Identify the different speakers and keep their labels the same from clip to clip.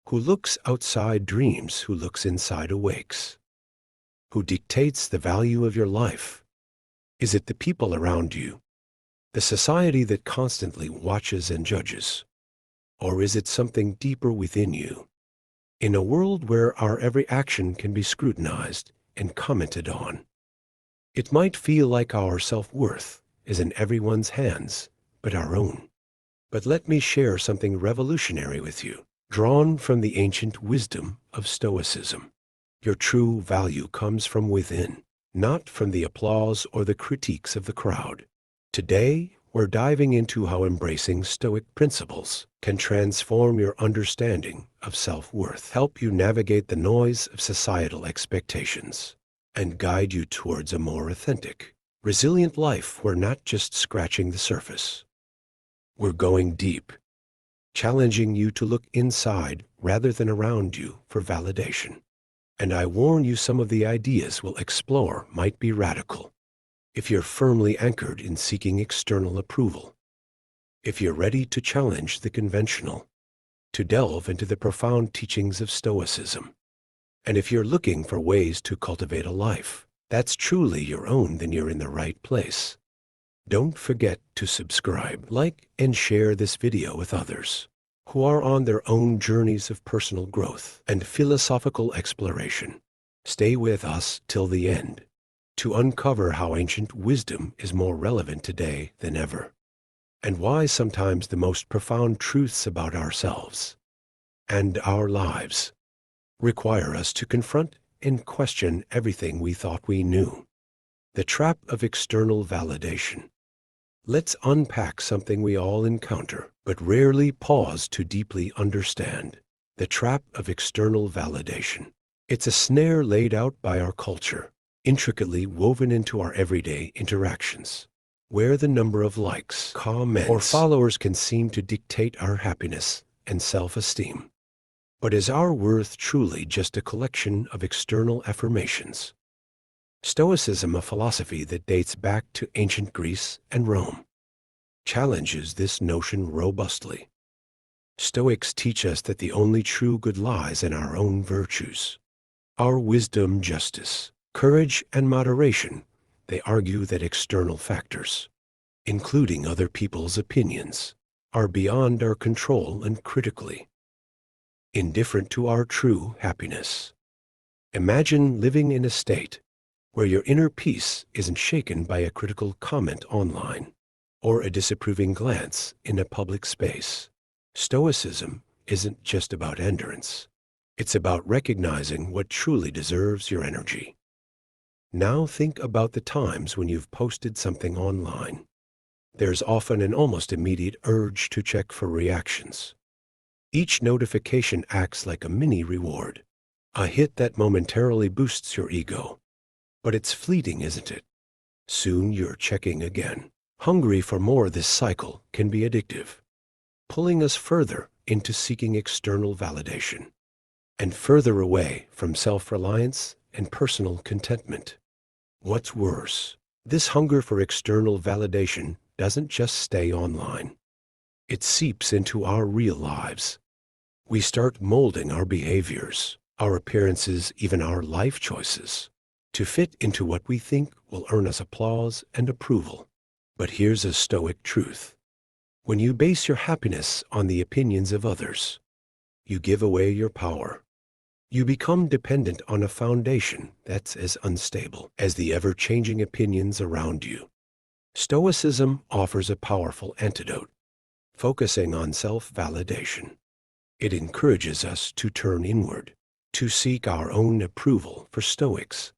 Speaker 1: Who looks outside dreams, who looks inside awakes. Who dictates the value of your life? Is it the people around you? The society that constantly watches and judges? Or is it something deeper within you? In a world where our every action can be scrutinized and commented on, it might feel like our self-worth is in everyone's hands but our own. But let me share something revolutionary with you, drawn from the ancient wisdom of Stoicism. Your true value comes from within, not from the applause or the critiques of the crowd. Today, we're diving into how embracing Stoic principles can transform your understanding of self-worth, help you navigate the noise of societal expectations, and guide you towards a more authentic, resilient life where not just scratching the surface. We're going deep, challenging you to look inside rather than around you for validation. And I warn you, some of the ideas we'll explore might be radical. If you're firmly anchored in seeking external approval, if you're ready to challenge the conventional, to delve into the profound teachings of Stoicism, and if you're looking for ways to cultivate a life that's truly your own, then you're in the right place. Don't forget to subscribe, like, and share this video with others who are on their own journeys of personal growth and philosophical exploration. Stay with us till the end to uncover how ancient wisdom is more relevant today than ever, and why sometimes the most profound truths about ourselves and our lives require us to confront and question everything we thought we knew. The trap of external validation. Let's unpack something we all encounter, but rarely pause to deeply understand. The trap of external validation. It's a snare laid out by our culture, intricately woven into our everyday interactions, where the number of likes, comments, or followers can seem to dictate our happiness and self-esteem. But is our worth truly just a collection of external affirmations? Stoicism, a philosophy that dates back to ancient Greece and Rome, challenges this notion robustly. Stoics teach us that the only true good lies in our own virtues, our wisdom, justice, courage, and moderation. They argue that external factors, including other people's opinions, are beyond our control and critically indifferent to our true happiness. Imagine living in a state where your inner peace isn't shaken by a critical comment online or a disapproving glance in a public space. Stoicism isn't just about endurance. It's about recognizing what truly deserves your energy. Now think about the times when you've posted something online. There's often an almost immediate urge to check for reactions. Each notification acts like a mini reward, a hit that momentarily boosts your ego. But it's fleeting, isn't it? Soon you're checking again. Hungry for more, this cycle can be addictive, pulling us further into seeking external validation and further away from self-reliance and personal contentment. What's worse, this hunger for external validation doesn't just stay online. It seeps into our real lives. We start molding our behaviors, our appearances, even our life choices, to fit into what we think will earn us applause and approval. But here's a Stoic truth. When you base your happiness on the opinions of others, you give away your power. You become dependent on a foundation that's as unstable as the ever-changing opinions around you. Stoicism offers a powerful antidote, focusing on self-validation. It encourages us to turn inward, to seek our own approval. For Stoics,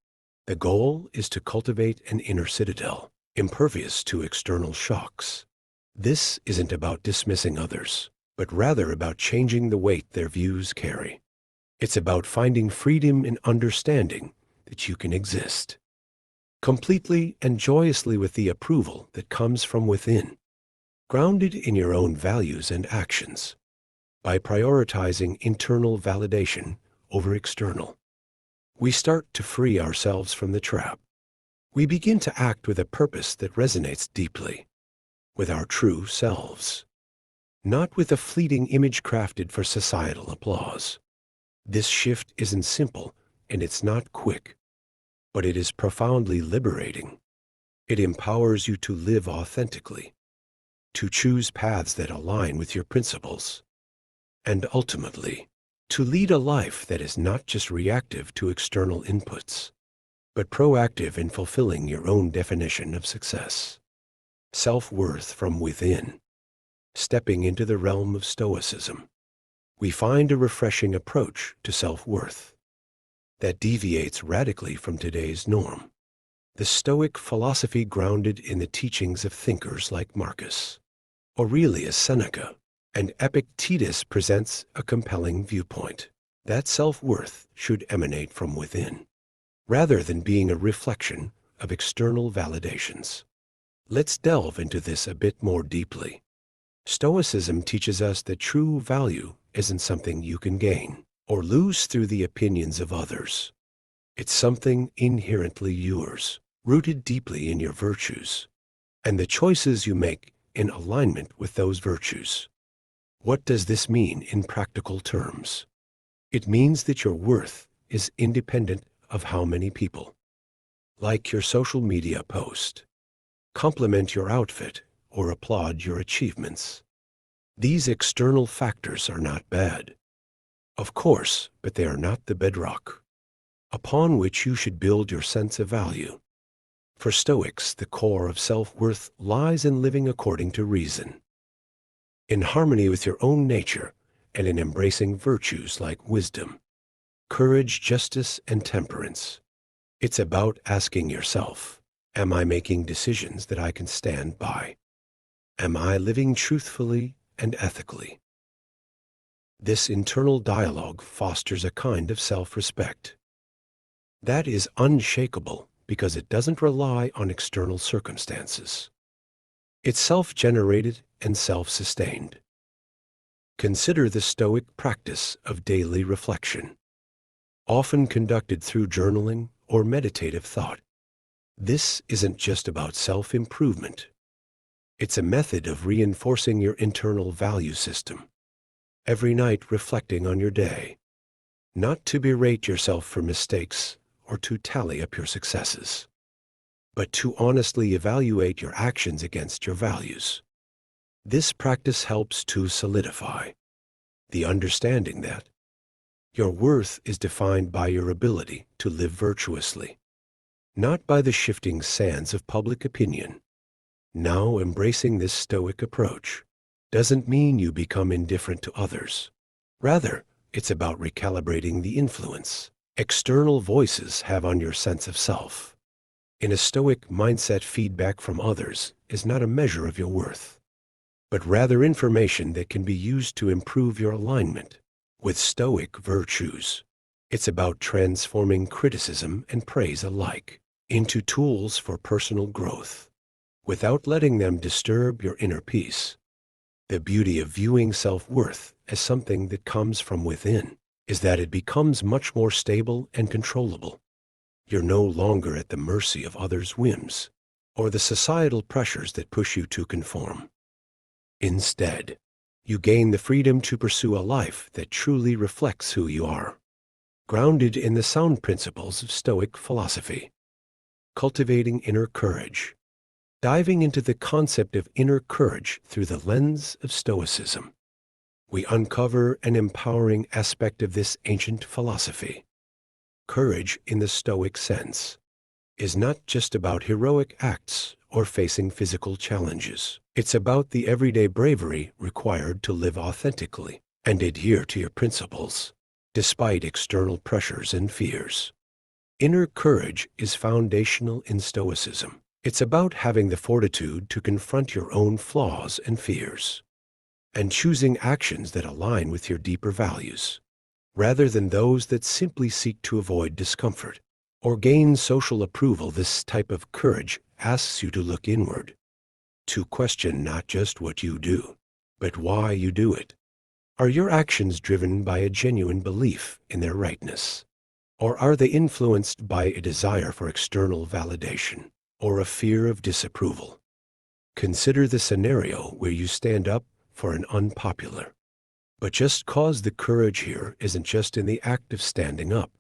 Speaker 1: the goal is to cultivate an inner citadel, impervious to external shocks. This isn't about dismissing others, but rather about changing the weight their views carry. It's about finding freedom in understanding that you can exist completely and joyously with the approval that comes from within, grounded in your own values and actions. By prioritizing internal validation over external, we start to free ourselves from the trap. We begin to act with a purpose that resonates deeply with our true selves. not with a fleeting image crafted for societal applause. This shift isn't simple, and it's not quick, but it is profoundly liberating. It empowers you to live authentically, to choose paths that align with your principles, and ultimately, to lead a life that is not just reactive to external inputs, but proactive in fulfilling your own definition of success. Self-worth from within. Stepping into the realm of Stoicism, we find a refreshing approach to self-worth that deviates radically from today's norm. The Stoic philosophy, grounded in the teachings of thinkers like Marcus Aurelius Seneca and Epictetus, presents a compelling viewpoint that self-worth should emanate from within, rather than being a reflection of external validations. Let's delve into this a bit more deeply. Stoicism teaches us that true value isn't something you can gain or lose through the opinions of others. It's something inherently yours, rooted deeply in your virtues, and the choices you make in alignment with those virtues. What does this mean in practical terms? It means that your worth is independent of how many people like your social media post, compliment your outfit, or applaud your achievements. These external factors are not bad, of course, but they are not the bedrock upon which you should build your sense of value. For Stoics, the core of self-worth lies in living according to reason, in harmony with your own nature, and in embracing virtues like wisdom, courage, justice, and temperance. It's about asking yourself, am I making decisions that I can stand by? Am I living truthfully and ethically? This internal dialogue fosters a kind of self-respect that is unshakable because it doesn't rely on external circumstances. It's self-generated and self-sustained. Consider the Stoic practice of daily reflection, often conducted through journaling or meditative thought. This isn't just about self-improvement. It's a method of reinforcing your internal value system, every night reflecting on your day, not to berate yourself for mistakes or to tally up your successes, but to honestly evaluate your actions against your values. This practice helps to solidify the understanding that your worth is defined by your ability to live virtuously, not by the shifting sands of public opinion. Now, embracing this Stoic approach doesn't mean you become indifferent to others. Rather, it's about recalibrating the influence external voices have on your sense of self. In a Stoic mindset, feedback from others is not a measure of your worth, but rather information that can be used to improve your alignment with Stoic virtues. It's about transforming criticism and praise alike into tools for personal growth, without letting them disturb your inner peace. The beauty of viewing self-worth as something that comes from within is that it becomes much more stable and controllable. You're no longer at the mercy of others' whims or the societal pressures that push you to conform. Instead, you gain the freedom to pursue a life that truly reflects who you are, grounded in the sound principles of Stoic philosophy. Cultivating inner courage. Diving into the concept of inner courage through the lens of Stoicism, we uncover an empowering aspect of this ancient philosophy. Courage, in the Stoic sense, is not just about heroic acts or facing physical challenges. It's about the everyday bravery required to live authentically and adhere to your principles, despite external pressures and fears. Inner courage is foundational in Stoicism. It's about having the fortitude to confront your own flaws and fears, and choosing actions that align with your deeper values, rather than those that simply seek to avoid discomfort or gain social approval. This type of courage asks you to look inward, to question not just what you do, but why you do it. Are your actions driven by a genuine belief in their rightness, or are they influenced by a desire for external validation or a fear of disapproval? Consider the scenario where you stand up for an unpopular. But just cause the courage here isn't just in the act of standing up,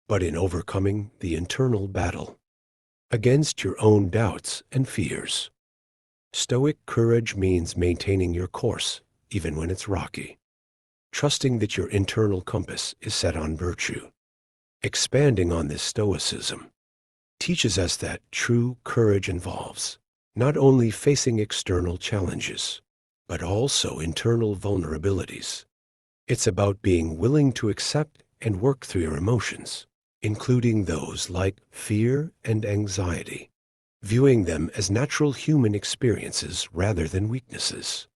Speaker 1: but in overcoming the internal battle against your own doubts and fears. Stoic courage means maintaining your course even when it's rocky, trusting that your internal compass is set on virtue. Expanding on this Stoicism teaches us that true courage involves not only facing external challenges, but also internal vulnerabilities. It's about being willing to accept and work through your emotions, including those like fear and anxiety, viewing them as natural human experiences rather than weaknesses.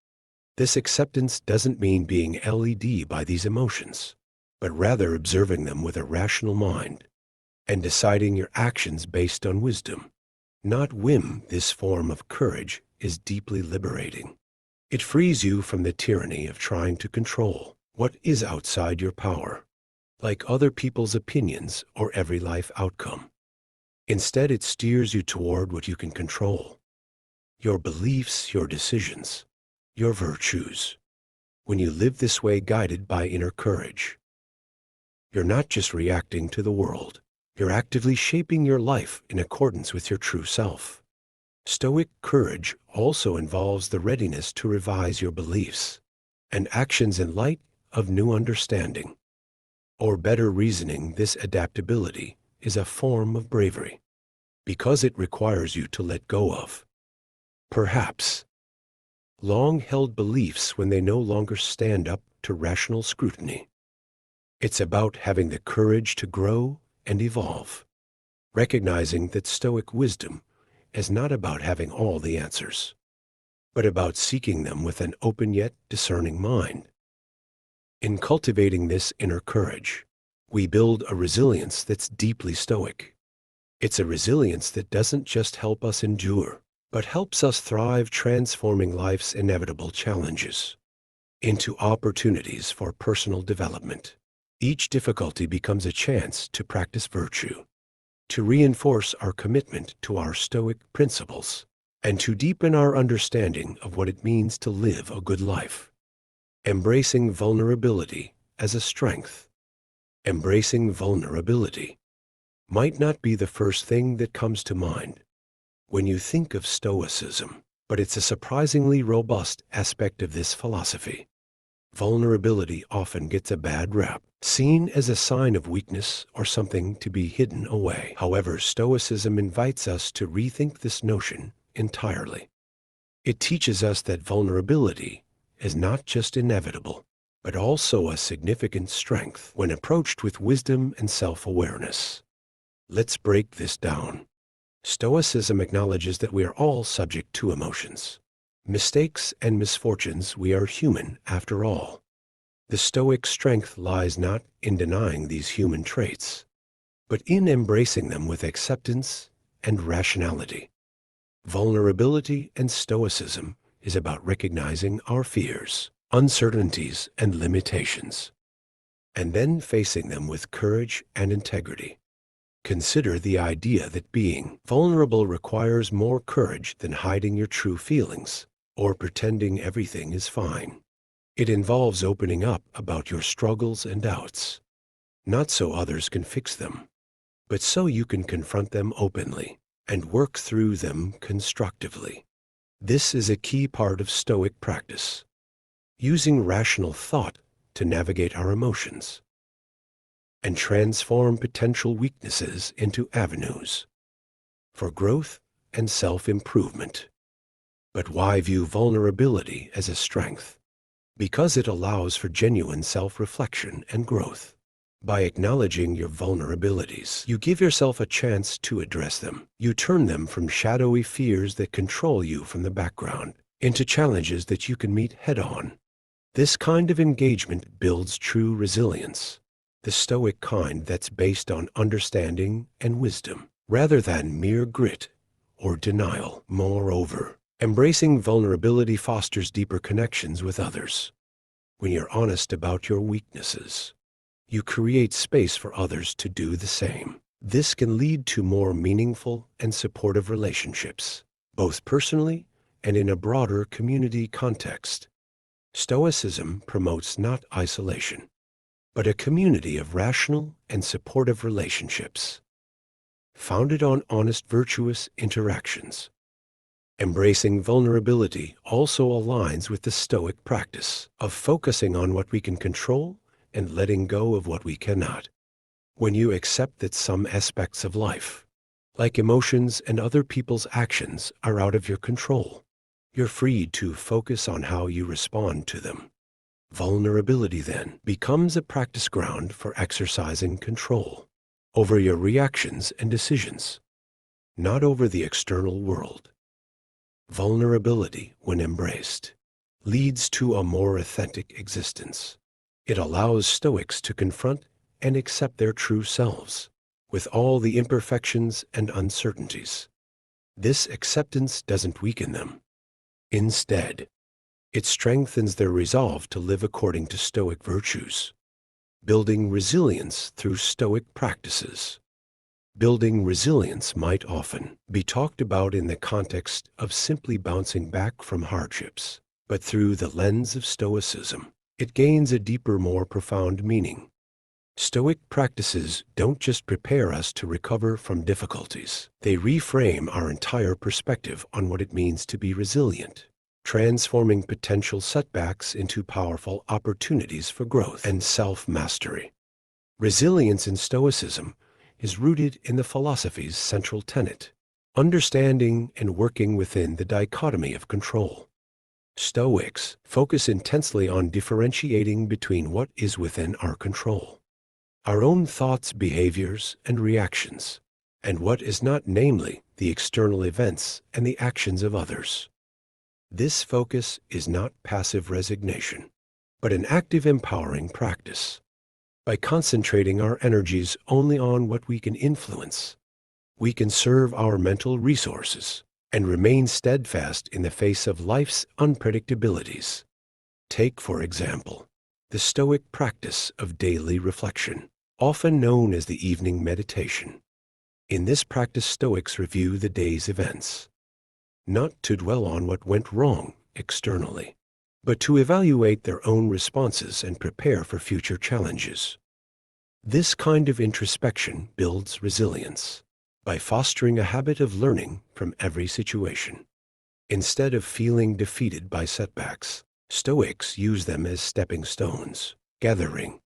Speaker 1: This acceptance doesn't mean being led by these emotions, but rather observing them with a rational mind and deciding your actions based on wisdom, not whim. This form of courage is deeply liberating. It frees you from the tyranny of trying to control what is outside your power, like other people's opinions or every life outcome. Instead, it steers you toward what you can control: your beliefs, your decisions, your virtues. When you live this way, guided by inner courage, you're not just reacting to the world, you're actively shaping your life in accordance with your true self. Stoic courage also involves the readiness to revise your beliefs and actions in light of new understanding or better reasoning. This adaptability is a form of bravery because it requires you to let go of, perhaps, long-held beliefs when they no longer stand up to rational scrutiny. It's about having the courage to grow and evolve, recognizing that Stoic wisdom is not about having all the answers, but about seeking them with an open yet discerning mind. In cultivating this inner courage, we build a resilience that's deeply Stoic. It's a resilience that doesn't just help us endure, but helps us thrive, transforming life's inevitable challenges into opportunities for personal development. Each difficulty becomes a chance to practice virtue, to reinforce our commitment to our Stoic principles, and to deepen our understanding of what it means to live a good life. Embracing vulnerability as a strength. Embracing vulnerability might not be the first thing that comes to mind when you think of Stoicism, but it's a surprisingly robust aspect of this philosophy. Vulnerability often gets a bad rap, seen as a sign of weakness or something to be hidden away. However, Stoicism invites us to rethink this notion entirely. It teaches us that vulnerability is not just inevitable, but also a significant strength when approached with wisdom and self-awareness. Let's break this down. Stoicism acknowledges that we are all subject to emotions, mistakes, and misfortunes. We are human after all. The Stoic strength lies not in denying these human traits, but in embracing them with acceptance and rationality. Vulnerability and Stoicism is about recognizing our fears, uncertainties, and limitations, and then facing them with courage and integrity. Consider the idea that being vulnerable requires more courage than hiding your true feelings or pretending everything is fine. It involves opening up about your struggles and doubts, not so others can fix them, but so you can confront them openly and work through them constructively. This is a key part of Stoic practice, using rational thought to navigate our emotions and transform potential weaknesses into avenues for growth and self-improvement. But why view vulnerability as a strength? Because it allows for genuine self-reflection and growth. By acknowledging your vulnerabilities, you give yourself a chance to address them. You turn them from shadowy fears that control you from the background into challenges that you can meet head-on. This kind of engagement builds true resilience, the Stoic kind that's based on understanding and wisdom, rather than mere grit or denial. Moreover, embracing vulnerability fosters deeper connections with others. When you're honest about your weaknesses, you create space for others to do the same. This can lead to more meaningful and supportive relationships, both personally and in a broader community context. Stoicism promotes not isolation, but a community of rational and supportive relationships, founded on honest, virtuous interactions. Embracing vulnerability also aligns with the Stoic practice of focusing on what we can control and letting go of what we cannot. When you accept that some aspects of life, like emotions and other people's actions, are out of your control, you're freed to focus on how you respond to them. Vulnerability then becomes a practice ground for exercising control over your reactions and decisions, not over the external world. Vulnerability, when embraced, leads to a more authentic existence. It allows Stoics to confront and accept their true selves, with all the imperfections and uncertainties. This acceptance doesn't weaken them. Instead, it strengthens their resolve to live according to Stoic virtues, building resilience through Stoic practices. Building resilience might often be talked about in the context of simply bouncing back from hardships, but through the lens of Stoicism, it gains a deeper, more profound meaning. Stoic practices don't just prepare us to recover from difficulties. They reframe our entire perspective on what it means to be resilient, transforming potential setbacks into powerful opportunities for growth and self-mastery. Resilience in Stoicism is rooted in the philosophy's central tenet, understanding and working within the dichotomy of control. Stoics focus intensely on differentiating between what is within our control, our own thoughts, behaviors, and reactions, and what is not, namely the external events and the actions of others. This focus is not passive resignation, but an active, empowering practice. By concentrating our energies only on what we can influence, we can serve our mental resources and remain steadfast in the face of life's unpredictabilities. Take, for example, the Stoic practice of daily reflection, often known as the evening meditation. In this practice, Stoics review the day's events, not to dwell on what went wrong externally, but to evaluate their own responses and prepare for future challenges. This kind of introspection builds resilience by fostering a habit of learning from every situation. Instead of feeling defeated by setbacks, Stoics use them as stepping stones, gathering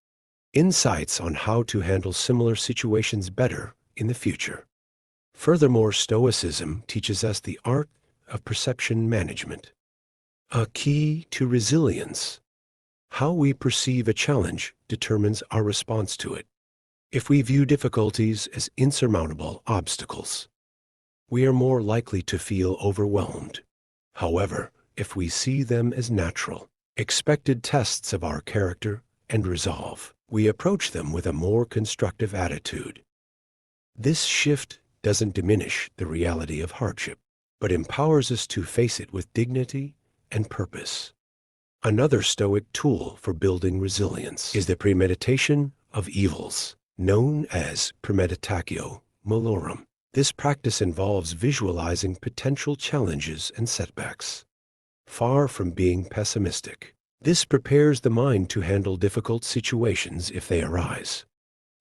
Speaker 1: insights on how to handle similar situations better in the future. Furthermore, Stoicism teaches us the art of perception management, a key to resilience. How we perceive a challenge determines our response to it. If we view difficulties as insurmountable obstacles, we are more likely to feel overwhelmed. However, if we see them as natural, expected tests of our character and resolve, we approach them with a more constructive attitude. This shift doesn't diminish the reality of hardship, but empowers us to face it with dignity and purpose. Another Stoic tool for building resilience is the premeditation of evils, known as premeditatio malorum. This practice involves visualizing potential challenges and setbacks. Far from being pessimistic, this prepares the mind to handle difficult situations if they arise,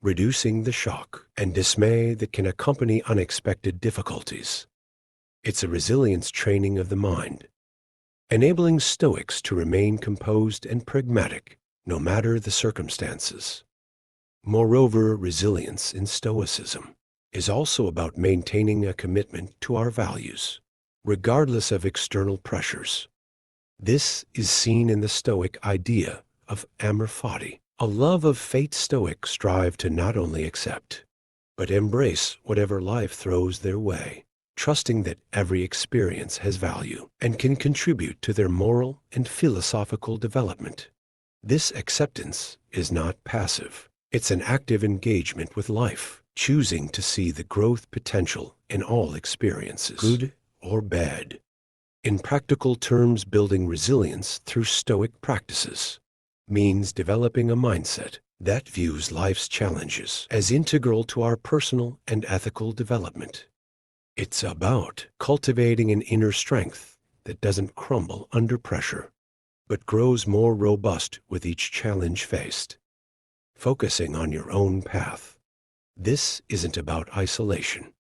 Speaker 1: reducing the shock and dismay that can accompany unexpected difficulties. It's a resilience training of the mind, enabling Stoics to remain composed and pragmatic no matter the circumstances. Moreover, resilience in Stoicism is also about maintaining a commitment to our values, regardless of external pressures. This is seen in the Stoic idea of amor fati, a love of fate. Stoics strive to not only accept, but embrace whatever life throws their way, trusting that every experience has value and can contribute to their moral and philosophical development. This acceptance is not passive. It's an active engagement with life, choosing to see the growth potential in all experiences, good or bad. In practical terms, building resilience through Stoic practices means developing a mindset that views life's challenges as integral to our personal and ethical development. It's about cultivating an inner strength that doesn't crumble under pressure. but grows more robust with each challenge faced. Focusing on your own path. This isn't about isolation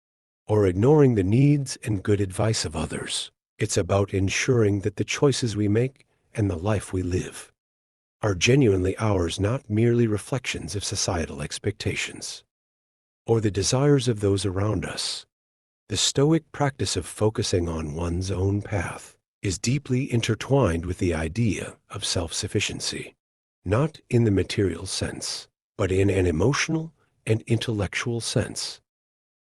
Speaker 1: or ignoring the needs and good advice of others. It's about ensuring that the choices we make and the life we live are genuinely ours, not merely reflections of societal expectations or the desires of those around us. The Stoic practice of focusing on one's own path is deeply intertwined with the idea of self-sufficiency, not in the material sense, but in an emotional and intellectual sense.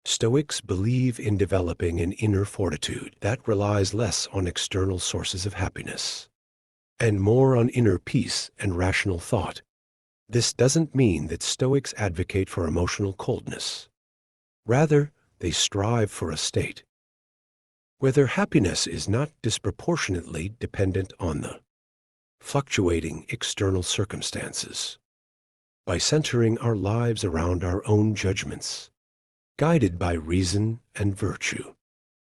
Speaker 1: Stoics believe in developing an inner fortitude that relies less on external sources of happiness and more on inner peace and rational thought. This doesn't mean that Stoics advocate for emotional coldness. Rather, they strive for a state where their happiness is not disproportionately dependent on the fluctuating external circumstances. By centering our lives around our own judgments, guided by reason and virtue,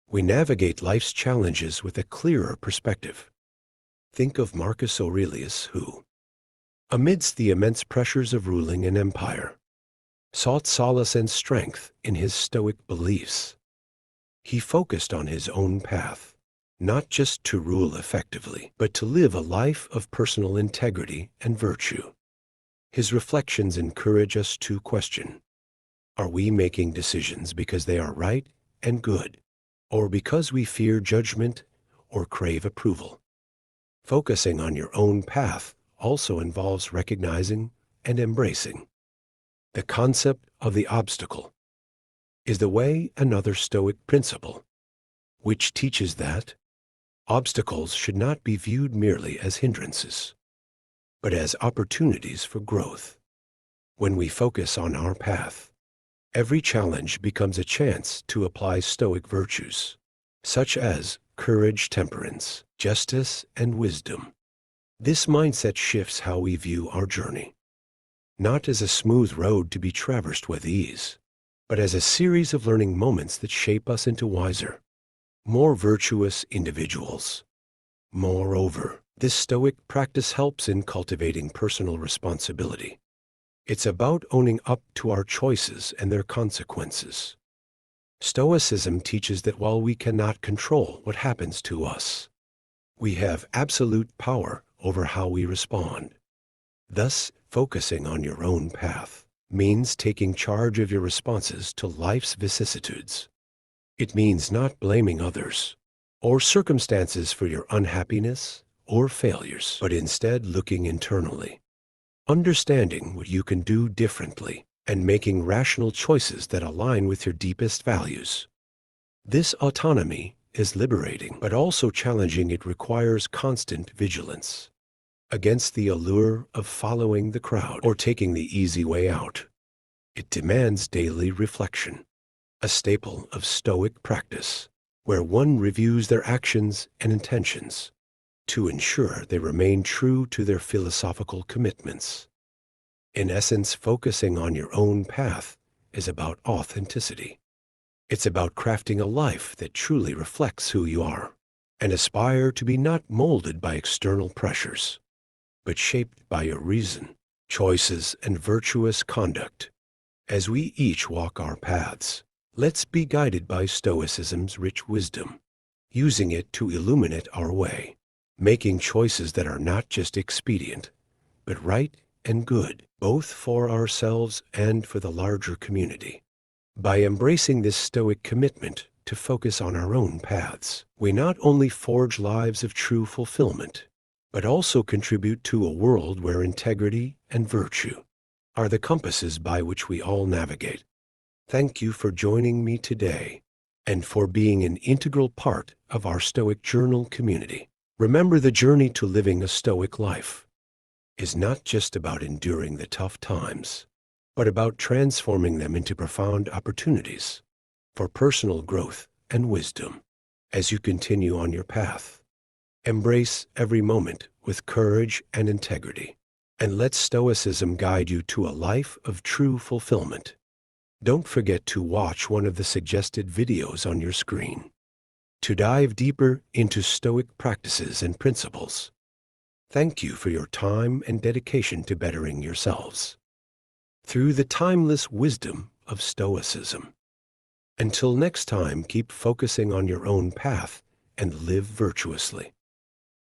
Speaker 1: we navigate life's challenges with a clearer perspective. Think of Marcus Aurelius, who, amidst the immense pressures of ruling an empire, sought solace and strength in his Stoic beliefs. He focused on his own path, not just to rule effectively, but to live a life of personal integrity and virtue. His reflections encourage us to question, are we making decisions because they are right and good, or because we fear judgment or crave approval? Focusing on your own path also involves recognizing and embracing the concept of the obstacle. Is the way another Stoic principle, which teaches that obstacles should not be viewed merely as hindrances, but as opportunities for growth. When we focus on our path, every challenge becomes a chance to apply Stoic virtues, such as courage, temperance, justice, and wisdom. This mindset shifts how we view our journey, not as a smooth road to be traversed with ease, but as a series of learning moments that shape us into wiser, more virtuous individuals. Moreover, this Stoic practice helps in cultivating personal responsibility. It's about owning up to our choices and their consequences. Stoicism teaches that while we cannot control what happens to us, we have absolute power over how we respond. Thus, focusing on your own path means taking charge of your responses to life's vicissitudes. It means not blaming others or circumstances for your unhappiness or failures, but instead looking internally, understanding what you can do differently, and making rational choices that align with your deepest values. This autonomy is liberating, but also challenging. It requires constant vigilance against the allure of following the crowd or taking the easy way out. It demands daily reflection, a staple of Stoic practice, where one reviews their actions and intentions to ensure they remain true to their philosophical commitments. In essence, focusing on your own path is about authenticity. It's about crafting a life that truly reflects who you are and aspire to be, not molded by external pressures, but shaped by your reason, choices, and virtuous conduct. As we each walk our paths, let's be guided by Stoicism's rich wisdom, using it to illuminate our way, making choices that are not just expedient, but right and good, both for ourselves and for the larger community. By embracing this Stoic commitment to focus on our own paths, we not only forge lives of true fulfillment, but also contribute to a world where integrity and virtue are the compasses by which we all navigate. Thank you for joining me today and for being an integral part of our Stoic Journal community. Remember, the journey to living a Stoic life is not just about enduring the tough times, but about transforming them into profound opportunities for personal growth and wisdom. As you continue on your path, embrace every moment with courage and integrity, and let Stoicism guide you to a life of true fulfillment. Don't forget to watch one of the suggested videos on your screen to dive deeper into Stoic practices and principles. Thank you for your time and dedication to bettering yourselves through the timeless wisdom of Stoicism. Until next time, keep focusing on your own path and live virtuously.